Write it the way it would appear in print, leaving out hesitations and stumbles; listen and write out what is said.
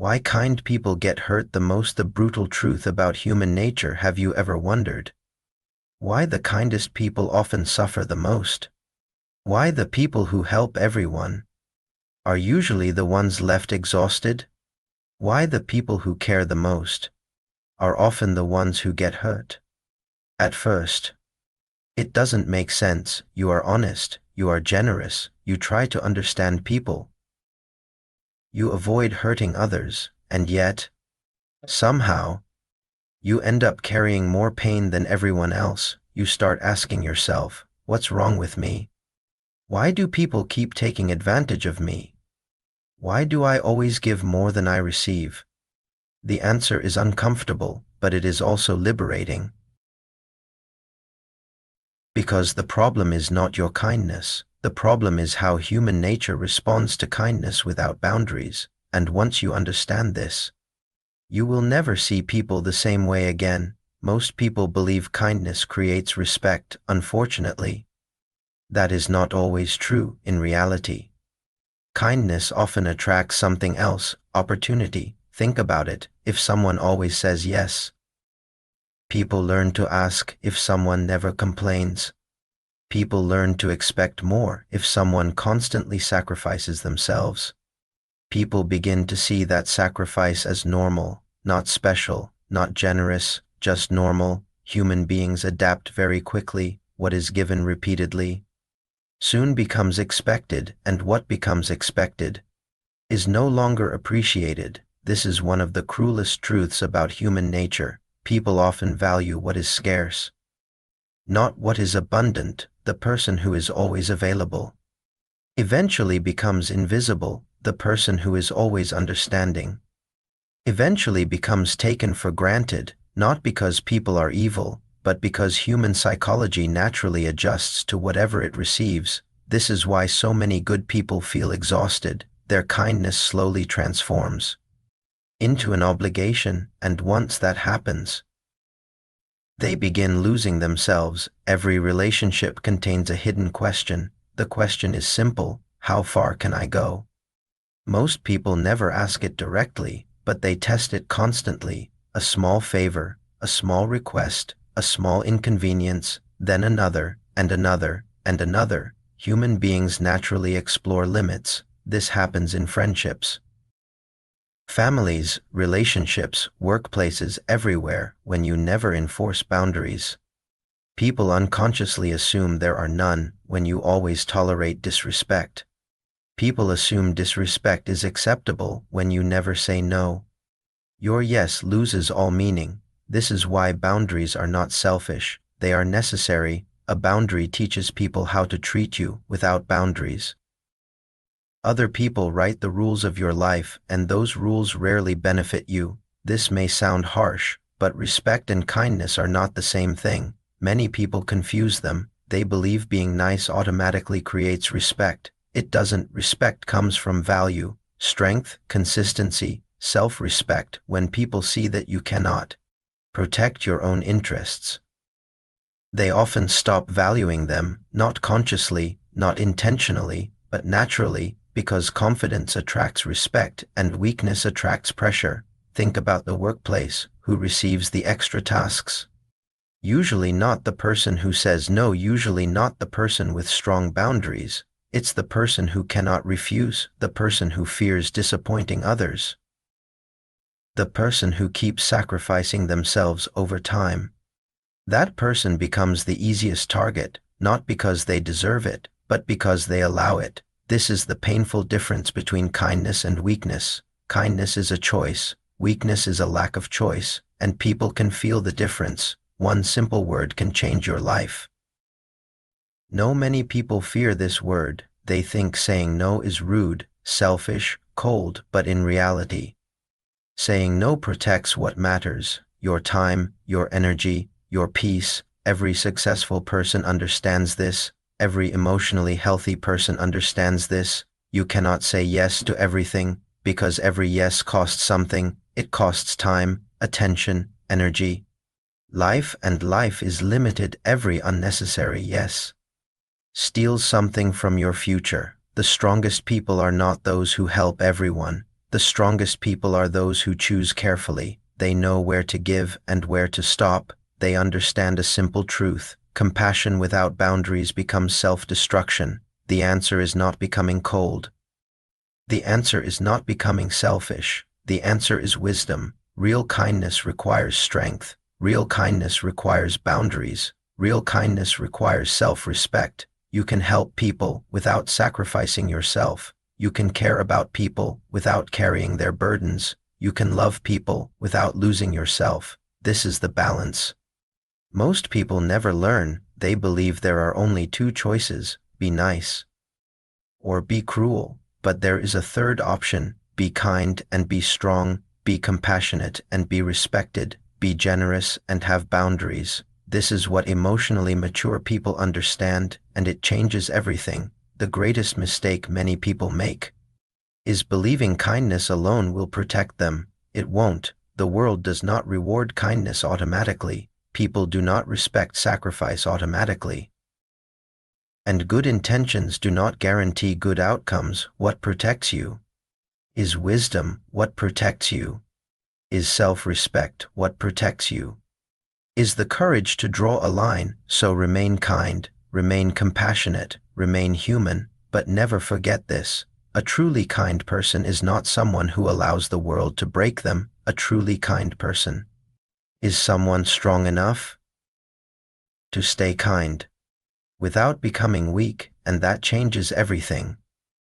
Why kind people get hurt the most? The brutal truth about human nature. Have you ever wondered why the kindest people often suffer the most? Why the people who help everyone are usually the ones left exhausted? Why the people who care the most are often the ones who get hurt? At first, it doesn't make sense. You are honest, you are generous, you try to understand people, you avoid hurting others, and yet, somehow, you end up carrying more pain than everyone else. You start asking yourself, what's wrong with me? Why do people keep taking advantage of me? Why do I always give more than I receive? The answer is uncomfortable, but it is also liberating. Because the problem is not your kindness. The problem is how human nature responds to kindness without boundaries. And once you understand this, you will never see people the same way again. Most people believe kindness creates respect. Unfortunately, that is not always true in reality. Kindness often attracts something else, opportunity. Think about it. If someone always says yes, people learn to ask. If someone never complains, people learn to expect more. If someone constantly sacrifices themselves, people begin to see that sacrifice as normal, not special, not generous, just normal. Human beings adapt very quickly. What is given repeatedly soon becomes expected, and what becomes expected is no longer appreciated. This is one of the cruelest truths about human nature. People often value what is scarce, not what is abundant. The person who is always available eventually becomes invisible. The person who is always understanding eventually becomes taken for granted, not because people are evil, but because human psychology naturally adjusts to whatever it receives. This is why so many good people feel exhausted. Their kindness slowly transforms into an obligation, and once that happens, they begin losing themselves. Every relationship contains a hidden question. The question is simple: how far can I go? Most people never ask it directly, but they test it constantly. A small favor, a small request, a small inconvenience, then another, and another, and another. Human beings naturally explore limits. This happens in friendships, families, relationships, workplaces, everywhere. When you never enforce boundaries, people unconsciously assume there are none. When you always tolerate disrespect, people assume disrespect is acceptable. When you never say no, your yes loses all meaning. This is why boundaries are not selfish. They are necessary. A boundary teaches people how to treat you. Without boundaries, other people write the rules of your life, and those rules rarely benefit you. This may sound harsh, but respect and kindness are not the same thing. Many people confuse them. They believe being nice automatically creates respect. It doesn't. Respect comes from value, strength, consistency, self-respect. When people see that you cannot protect your own interests, they often stop valuing them, not consciously, not intentionally, but naturally, because confidence attracts respect and weakness attracts pressure. Think about the workplace. Who receives the extra tasks? Usually not the person who says no, usually not the person with strong boundaries. It's the person who cannot refuse, the person who fears disappointing others, the person who keeps sacrificing themselves over time. That person becomes the easiest target, not because they deserve it, but because they allow it. This is the painful difference between kindness and weakness. Kindness is a choice, weakness is a lack of choice, and people can feel the difference. One simple word can change your life. No, many people fear this word. They think saying no is rude, selfish, cold, but in reality, saying no protects what matters: your time, your energy, your peace. Every successful person understands this. Every emotionally healthy person understands this. You cannot say yes to everything, because every yes costs something. It costs time, attention, energy. Life, and life is limited. Every unnecessary yes steals something from your future. The strongest people are not those who help everyone. The strongest people are those who choose carefully. They know where to give and where to stop. They understand a simple truth. Compassion without boundaries becomes self-destruction. The answer is not becoming cold. The answer is not becoming selfish. The answer is wisdom. Real kindness requires strength. Real kindness requires boundaries. Real kindness requires self-respect. You can help people without sacrificing yourself. You can care about people without carrying their burdens. You can love people without losing yourself. This is the balance. Most people never learn. They believe there are only two choices: be nice or be cruel. But there is a third option: be kind and be strong, be compassionate and be respected, be generous and have boundaries. This is what emotionally mature people understand, and it changes everything. The greatest mistake many people make is believing kindness alone will protect them. It won't. The world does not reward kindness automatically. People do not respect sacrifice automatically. And good intentions do not guarantee good outcomes. What protects you is wisdom. What protects you is self-respect. What protects you is the courage to draw a line. So remain kind, remain compassionate, remain human, but never forget this: a truly kind person is not someone who allows the world to break them. A truly kind person is someone strong enough to stay kind without becoming weak, and that changes everything.